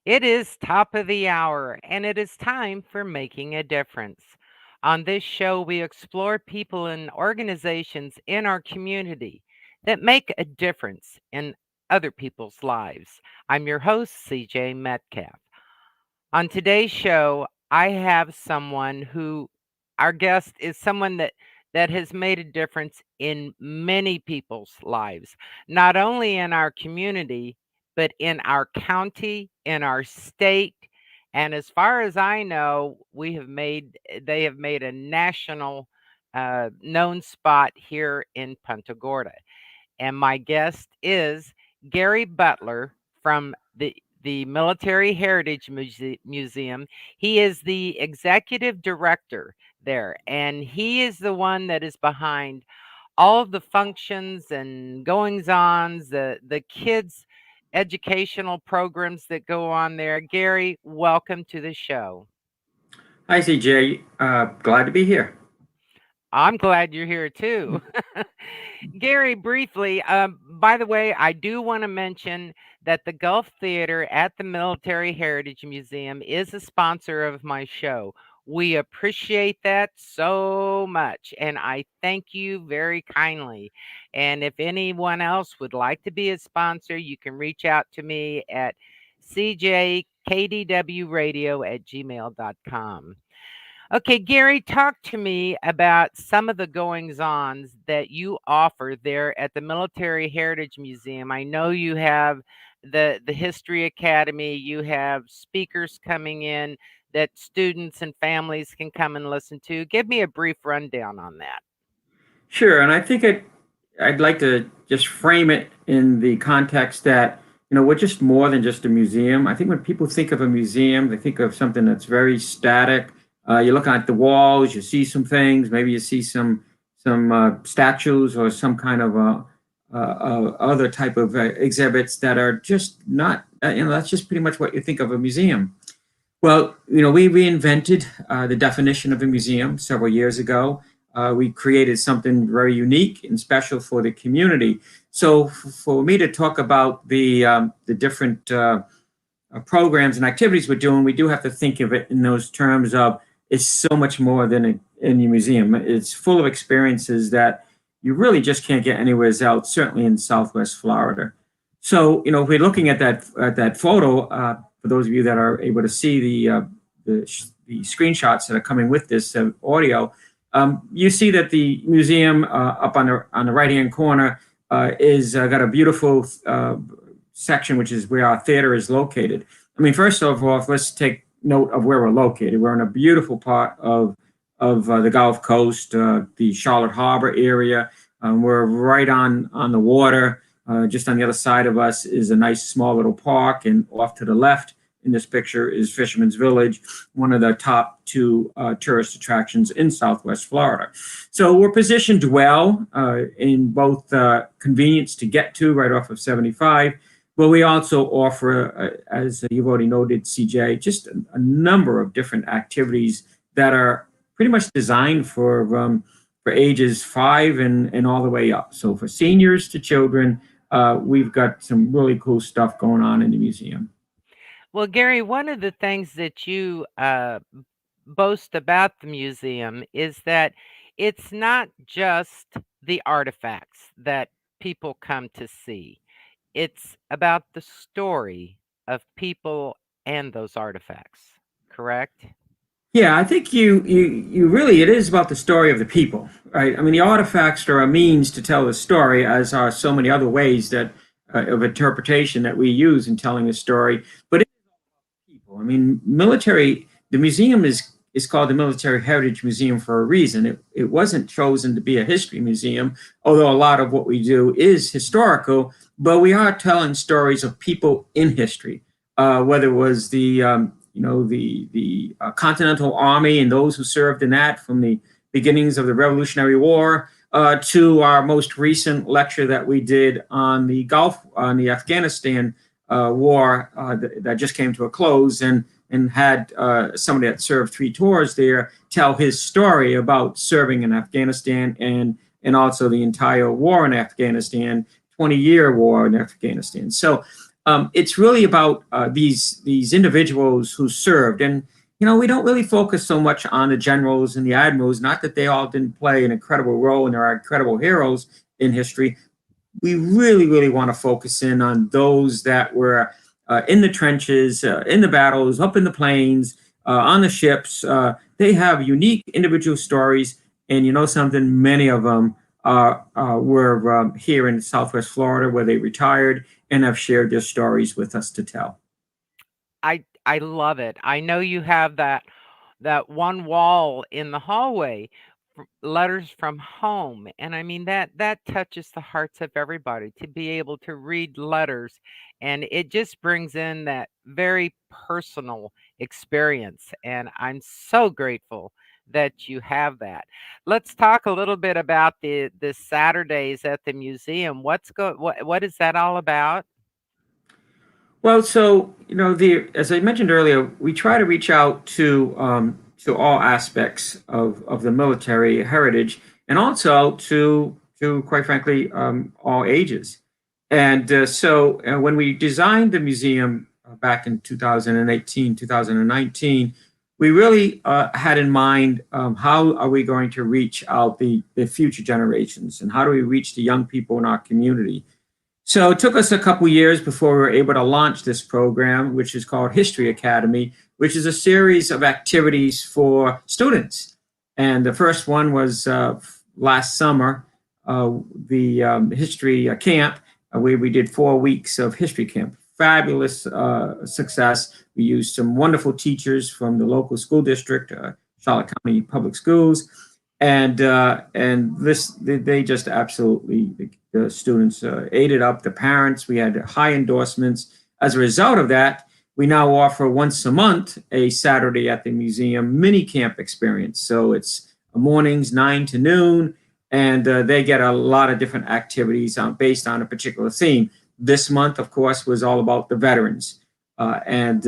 It is top of the hour, and it is time for Making a Difference. On this show, we explore people and organizations in our community that make a difference in other people's lives. I'm your host, CJ Metcalfe. On today's show, I have someone who our guest is someone that has made a difference in many people's lives, not only in our community, but in our county, in our state, and as far as I know, we have made they have made a national known spot here in Punta Gorda. And my guest is Gary Butler from the Military Heritage Museum. He is the executive director there, and he is the one that is behind all of the functions and goings ons, the kids' educational programs that go on there. Gary, welcome to the show. Hi, CJ. Glad to be here. I'm glad you're here too. Gary, briefly, by the way, I do want to mention that the Gulf Theater at the Military Heritage Museum is a sponsor of my show. We appreciate that so much, and I thank you very kindly. And if anyone else would like to be a sponsor, you can reach out to me at cjkdwradio@gmail.com. Okay, Gary, talk to me about some of the goings ons that you offer there at the Military Heritage Museum. I know you have the History Academy, you have speakers coming in that students and families can come and listen to. Give me a brief rundown on that. Sure, and I think I'd like to just frame it in the context that we're just more than just a museum. I think when people think of a museum, they think of something that's very static. You look at the walls, you see some things, maybe you see some statues or some kind of other type of exhibits that are just not. That's just pretty much what you think of a museum. Well, we reinvented the definition of a museum several years ago. We created something very unique and special for the community. So, for me to talk about the different programs and activities we're doing, we do have to think of it in those terms of it's so much more than a museum. It's full of experiences that you really just can't get anywhere else. Certainly in Southwest Florida. So, if we're looking at that photo, for those of you that are able to see the screenshots that are coming with this audio, you see that the museum up on the right hand corner is got a beautiful section, which is where our theater is located. I mean, first of all, let's take note of where we're located. We're in a beautiful part of the Gulf Coast, the Charlotte Harbor area. We're right on the water. Just on the other side of us is a nice small little park, and off to the left in this picture is Fisherman's Village, one of the top two tourist attractions in Southwest Florida. So we're positioned well in both convenience to get to right off of 75, but we also offer, as you've already noted, CJ, just a number of different activities that are pretty much designed for ages 5 and all the way up. So for seniors to children, we've got some really cool stuff going on in the museum. Well, Gary, one of the things that you boast about the museum is that it's not just the artifacts that people come to see. It's about the story of people and those artifacts, correct? Yeah, I think you really it is about the story of the people, right? I mean, the artifacts are a means to tell the story, as are so many other ways that of interpretation that we use in telling the story. But it's people. I mean, the museum is called the Military Heritage Museum for a reason. It wasn't chosen to be a history museum, although a lot of what we do is historical. But we are telling stories of people in history, whether it was the Continental Army and those who served in that from the beginnings of the Revolutionary War to our most recent lecture that we did on the Afghanistan war that just came to a close, and had somebody that served 3 tours there tell his story about serving in Afghanistan and also the entire war in Afghanistan, 20-year war in Afghanistan. So It's really about these individuals who served, and we don't really focus so much on the generals and the admirals. Not that they all didn't play an incredible role and there are incredible heroes in history. We really, really want to focus in on those that were in the trenches, in the battles, up in the plains, on the ships. They have unique individual stories, and you know something, many of them were here in Southwest Florida where they retired and have shared their stories with us to tell. I love it. I know you have that one wall in the hallway, letters from home, and I mean that touches the hearts of everybody to be able to read letters, and it just brings in that very personal experience, and I'm so grateful that you have that. Let's talk a little bit about the Saturdays at the museum. What is that all about? Well, so the as I mentioned earlier, we try to reach out to all aspects of the military heritage, and also to quite frankly all ages. And when we designed the museum back in 2018, 2019, we really had in mind how are we going to reach out the future generations, and how do we reach the young people in our community. So it took us a couple years before we were able to launch this program, which is called History Academy, which is a series of activities for students. And the first one was last summer, the history camp, where we did 4 weeks of history camp. Fabulous success. We used some wonderful teachers from the local school district, Charlotte County Public Schools, and this they just absolutely, the students ate it up. The parents, we had high endorsements. As a result of that, we now offer once a month a Saturday at the museum mini camp experience. So it's mornings 9 to noon, and they get a lot of different activities based on a particular theme. This month, of course, was all about the veterans, and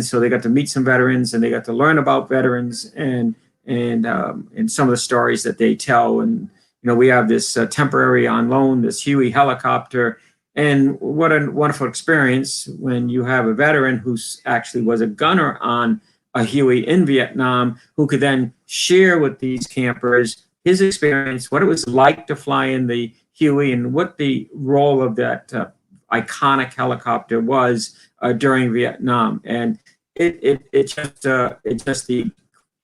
so they got to meet some veterans, and they got to learn about veterans, and some of the stories that they tell. And we have this temporary on loan, this Huey helicopter, and what a wonderful experience when you have a veteran who actually was a gunner on a Huey in Vietnam, who could then share with these campers his experience, what it was like to fly in the Huey, and what the role of that iconic helicopter was during Vietnam. And it's just the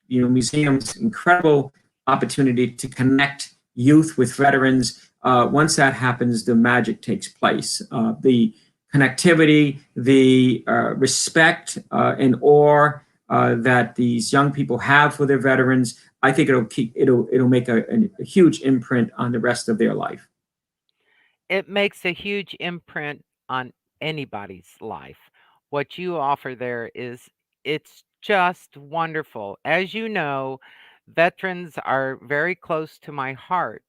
museum's incredible opportunity to connect youth with veterans. Once that happens, the magic takes place. The connectivity, the respect and awe that these young people have for their veterans, I think it'll make a huge imprint on the rest of their life. It makes a huge imprint on anybody's life. What you offer there is it's just wonderful. As you know, veterans are very close to my heart,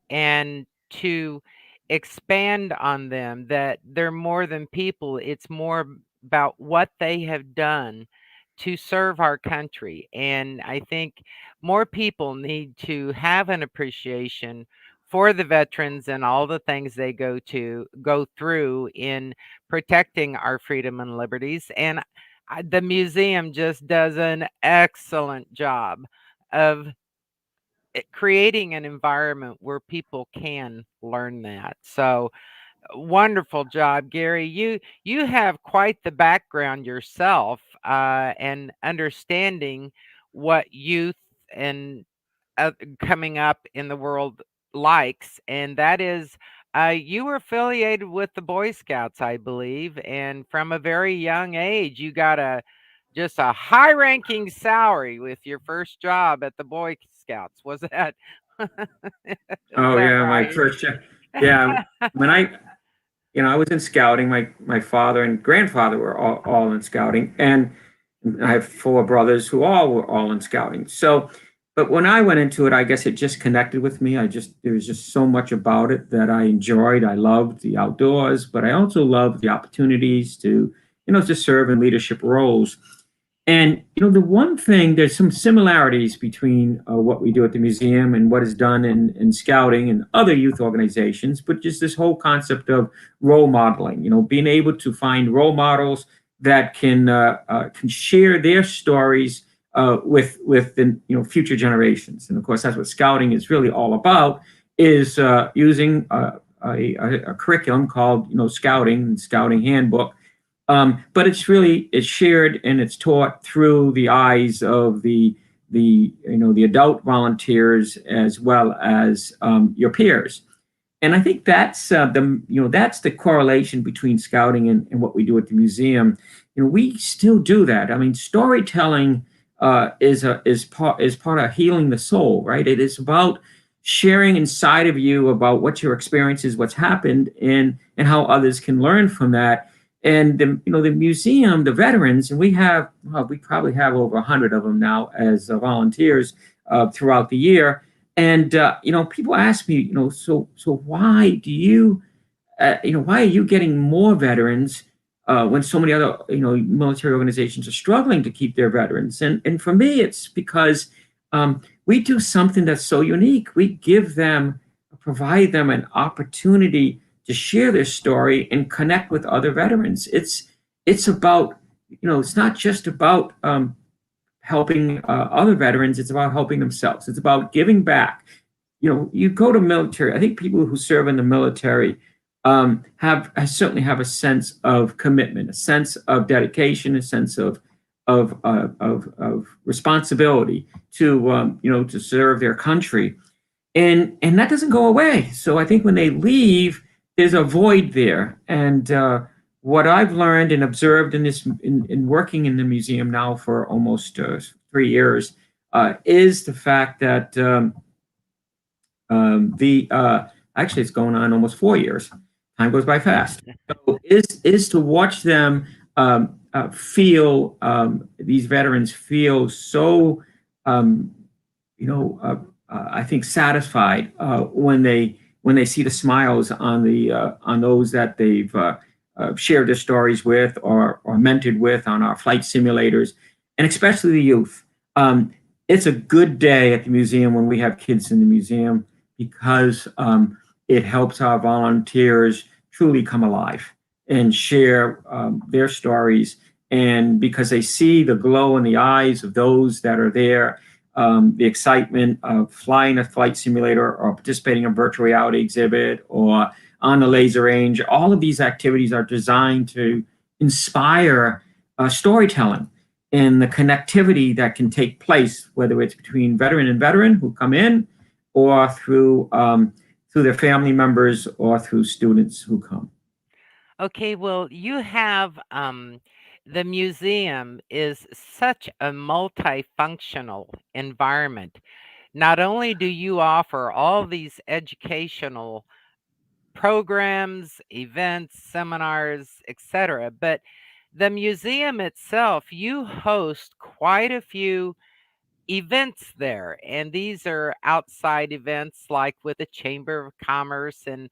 and to expand on them, that they're more than people, it's more about what they have done to serve our country. And I think more people need to have an appreciation for the veterans and all the things they go through in protecting our freedom and liberties. And the museum just does an excellent job of creating an environment where people can learn that. So wonderful job, Gary. You have quite the background yourself, and understanding what youth and coming up in the world likes, and that is, you were affiliated with the Boy Scouts, I believe, and from a very young age, you got just a high-ranking salary with your first job at the Boy Scouts. Was that is Oh that yeah, my right? first job. Yeah, when I was in scouting. My father and grandfather were all in scouting, and I have four brothers who all were all in scouting. So, but when I went into it, I guess it just connected with me. There was just so much about it that I enjoyed. I loved the outdoors, but I also loved the opportunities to serve in leadership roles. And the one thing, there's some similarities between what we do at the museum and what is done in scouting and other youth organizations, but just this whole concept of role modeling. Being able to find role models that can share their stories with the future generations. And of course, that's what scouting is really all about: is using a curriculum called Scouting Handbook, but it's shared and it's taught through the eyes of the adult volunteers as well as your peers. And I think that's the correlation between scouting and what we do at the museum. We still do that. I mean, storytelling is part of healing the soul, right? It is about sharing inside of you about what your experience is, what's happened, and how others can learn from that. And the museum, the veterans, and we probably have over 100 of them now as volunteers throughout the year. And people ask me, so why do why are you getting more veterans when so many other military organizations are struggling to keep their veterans? And for me, it's because we do something that's so unique. We provide them an opportunity to share their story and connect with other veterans. It's about it's not just about helping other veterans. It's about helping themselves. It's about giving back. You go to military. I think people who serve in the military certainly have a sense of commitment, a sense of dedication, a sense of responsibility to serve their country, and that doesn't go away. So I think when they leave, there's a void there. And what I've learned and observed in working in the museum now for almost 3 years is the fact that the actually it's going on almost 4 years. Time goes by fast. So is to watch them feel these veterans feel so I think satisfied when they see the smiles on those that they've shared their stories with or mentored with on our flight simulators, and especially the youth. It's a good day at the museum when we have kids in the museum because it helps our volunteers truly come alive and share their stories. And because they see the glow in the eyes of those that are there, the excitement of flying a flight simulator or participating in a virtual reality exhibit or on the laser range, all of these activities are designed to inspire storytelling and the connectivity that can take place, whether it's between veteran and veteran who come in, or through their family members, or through students who come. Okay, well, you have the museum is such a multifunctional environment. Not only do you offer all these educational programs, events, seminars, etc., but the museum itself, you host quite a few events there. And these are outside events like with the Chamber of Commerce and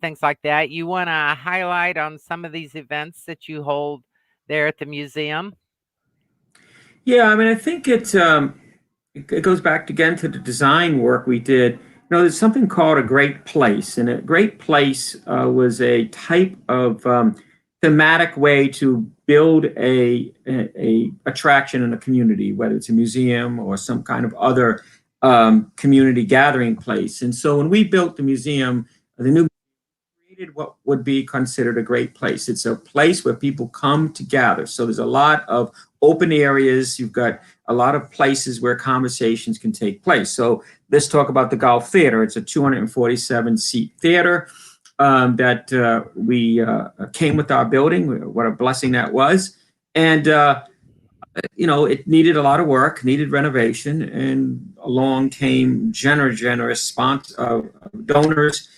things like that. You want to highlight on some of these events that you hold there at the museum? Yeah, I mean, I think it goes back again to the design work we did. There's something called a great place, and a great place was a type of thematic way to build a attraction in a community, whether it's a museum or some kind of other community gathering place. And so when we built the museum, the new created what would be considered a great place. It's a place where people come to gather. So there's a lot of open areas. You've got a lot of places where conversations can take place. So let's talk about the Golf Theater. It's a 247 seat theater that we came with our building. What a blessing that was. And it needed a lot of work, needed renovation, and along came generous donors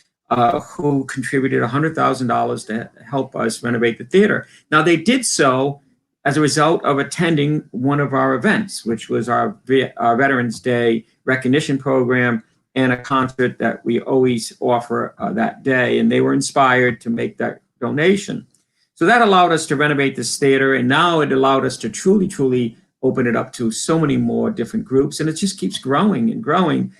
who contributed $100,000 to help us renovate the theater. Now, they did so as a result of attending one of our events, which was our Veterans Day recognition program and a concert that we always offer that day. And they were inspired to make that donation. So that allowed us to renovate this theater, and now it allowed us to truly, truly open it up to so many more different groups, and it just keeps growing and growing.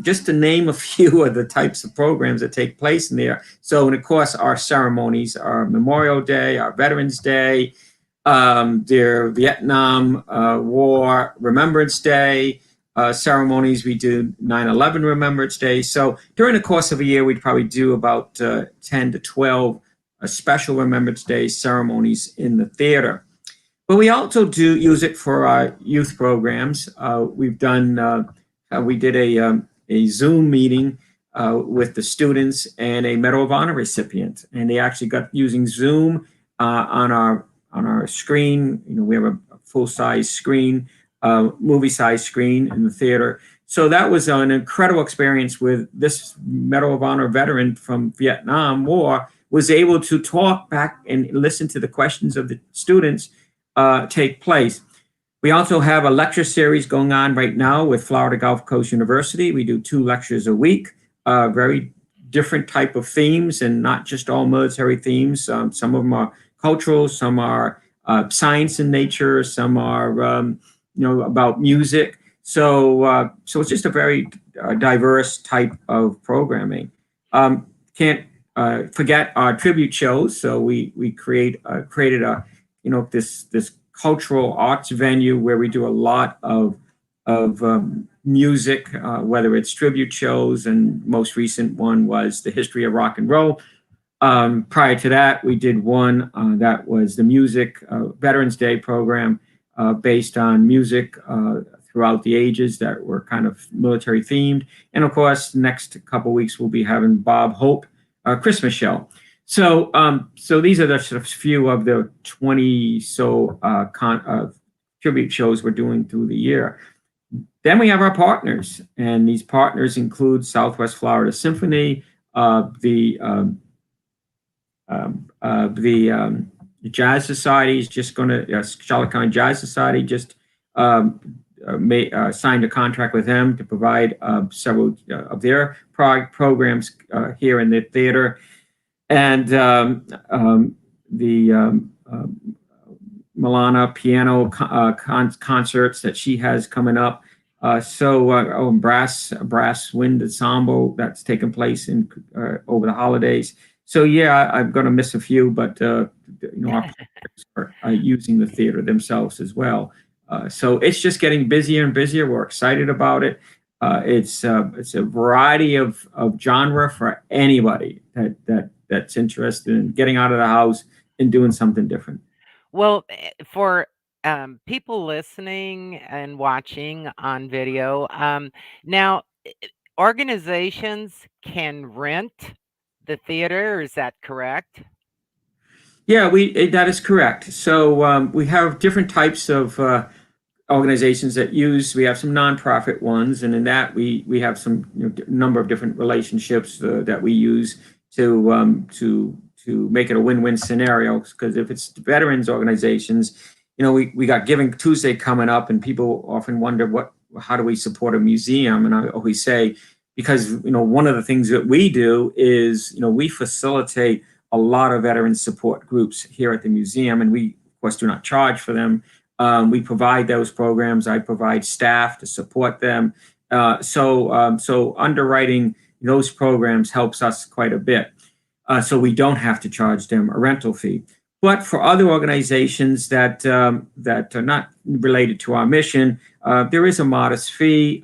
Just to name a few of the types of programs that take place in there. So, and of course, our ceremonies, our Memorial Day, our Veterans Day, their Vietnam War Remembrance Day ceremonies. We do 9/11 Remembrance Day. So during the course of a year, we'd probably do about 10 to 12 special Remembrance Day ceremonies in the theater. But we also do use it for our youth programs. We did a Zoom meeting with the students and a Medal of Honor recipient, and they actually got using Zoom on our screen. You know, we have a full size screen, movie size screen in the theater. So that was an incredible experience with this Medal of Honor veteran from Vietnam War was able to talk back and listen to the questions of the students take place. We also have a lecture series going on right now with Florida Gulf Coast University. We do 2 lectures a week, very different type of themes and not just all military themes. Some of them are cultural, some are science in nature, some are about music. So it's just a very diverse type of programming. Can't forget our tribute shows. So we created a this cultural arts venue where we do a lot of music, whether it's tribute shows, and most recent one was the history of rock and roll. Prior to that, we did one that was the music Veterans Day program based on music throughout the ages that were kind of military themed. And of course, next couple of weeks we'll be having Bob Hope Christmas show. So these are the sort of few of the 20 tribute shows we're doing through the year. Then we have our partners, and these partners include Southwest Florida Symphony, the Jazz Society is just going to Charlotte County Jazz Society just signed a contract with them to provide several of their programs here in the theater, and the Milana piano concerts that she has coming up. Brass wind ensemble that's taking place in over the holidays. So yeah, I'm going to miss a few, but our players are using the theater themselves as well. So it's just getting busier and busier. We're excited about it. It's a variety of genre for anybody that's interested in getting out of the house and doing something different. Well, for people listening and watching on video, now organizations can rent the theater. Is that correct? Yeah, that is correct. So we have different types of organizations that use. We have some nonprofit ones, and in that we have some number of different relationships that we use to make it a win-win scenario. Because if it's veterans organizations, we got Giving Tuesday coming up, and people often wonder how do we support a museum? And I always say, because one of the things that we do is we facilitate a lot of veteran support groups here at the museum, and we of course do not charge for them. We provide those programs. I provide staff to support them. So underwriting those programs helps us quite a bit. So we don't have to charge them a rental fee. But for other organizations that are not related to our mission, there is a modest fee.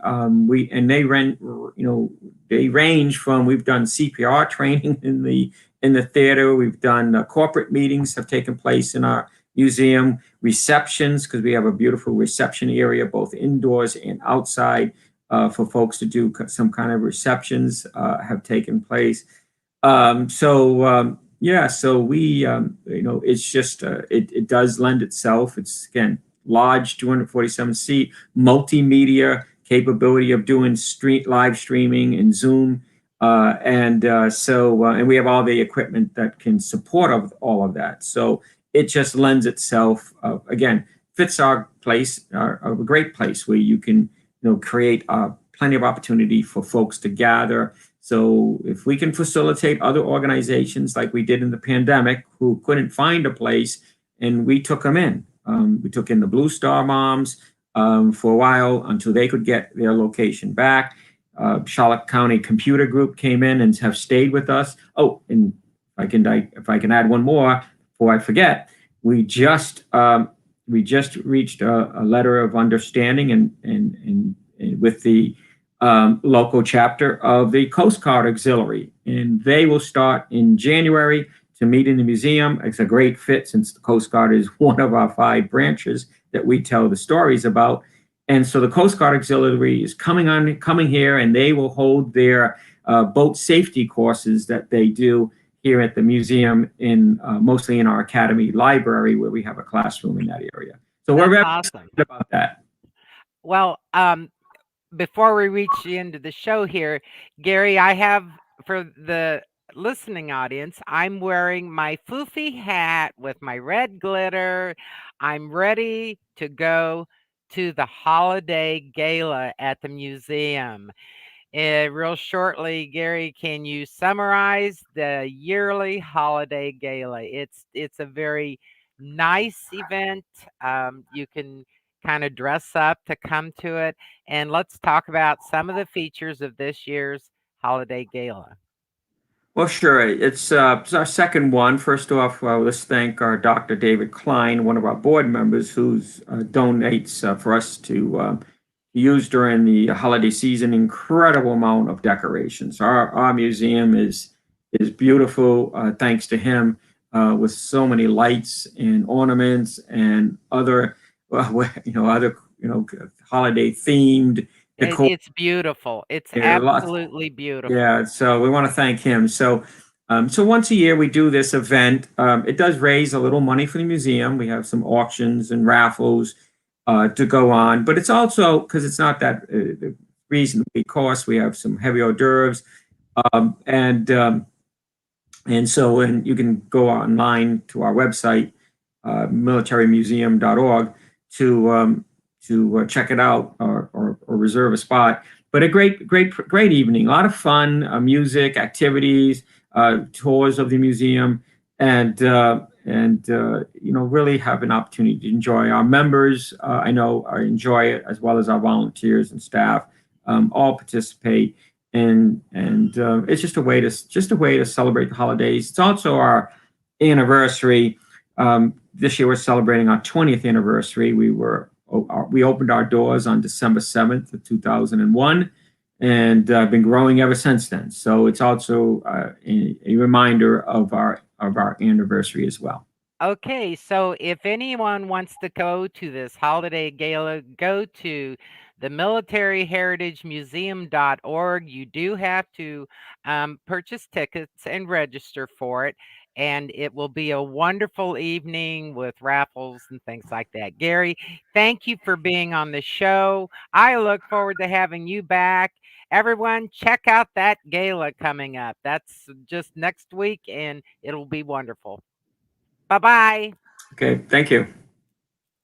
They range from, we've done CPR training in the theater. We've done corporate meetings have taken place in our museum, receptions, because we have a beautiful reception area, both indoors and outside, for folks to do some kind of receptions have taken place. So we, it's just, it does lend itself. It's, again, large 247 seat, multimedia capability of doing live streaming and Zoom. And we have all the equipment that can support all of that. So it just lends itself, again, fits our place, a great place where you can, create plenty of opportunity for folks to gather, So if we can facilitate other organizations like we did in the pandemic who couldn't find a place, and we took them in. We took in the Blue Star Moms for a while until they could get their location back. Charlotte County Computer Group came in and have stayed with us. Oh, and if I can add one more before I forget, we just reached a letter of understanding and with the local chapter of the Coast Guard Auxiliary, and they will start in January to meet in the museum. It's a great fit since the Coast Guard is one of our 5 branches that we tell the stories about. And so the Coast Guard Auxiliary is coming here, and they will hold their boat safety courses that they do here at the museum, in mostly in our academy library, where we have a classroom in that area. So we're That's very awesome. excited about that. Well, before we reach the end of the show here, Gary, I have for the listening audience, I'm wearing my foofy hat with my red glitter. I'm ready to go to the holiday gala at the museum. Real shortly, Gary, can you summarize the yearly holiday gala? It's a very nice event. You can kind of dress up to come to it, and let's talk about some of the features of this year's holiday gala. Well, sure. It's our second one. First off, let's thank our Dr. David Klein, one of our board members, who donates for us to use during the holiday season. Incredible amount of decorations. Our museum is beautiful, thanks to him, with so many lights and ornaments and other, holiday themed decor. It's beautiful. It's Yeah, lots. absolutely beautiful. Yeah, so we want to thank him. So once a year we do this event. It does raise a little money for the museum. We have some auctions and raffles to go on, but it's also because it's not that the reasonably cost. We have some heavy hors d'oeuvres, um, and um, and you can go online to our website, militarymuseum.org, to check it out, or reserve a spot. But a great evening. A lot of fun, music, activities, tours of the museum, and really have an opportunity to enjoy. Our members, I know, enjoy it, as well as our volunteers and staff. All participate, and it's just a way to celebrate the holidays. It's also our anniversary. This year we're celebrating our 20th anniversary. We opened our doors on December 7th of 2001, and been growing ever since then. So it's also a reminder of our anniversary as well. Okay, so if anyone wants to go to this holiday gala, go to the militaryheritagemuseum.org. You do have to purchase tickets and register for it, and it will be a wonderful evening with raffles and things like that. Gary, thank you for being on the show. I look forward to having you back. Everyone, check out that gala coming up. That's just next week, and it'll be wonderful. Bye bye. Okay, thank you.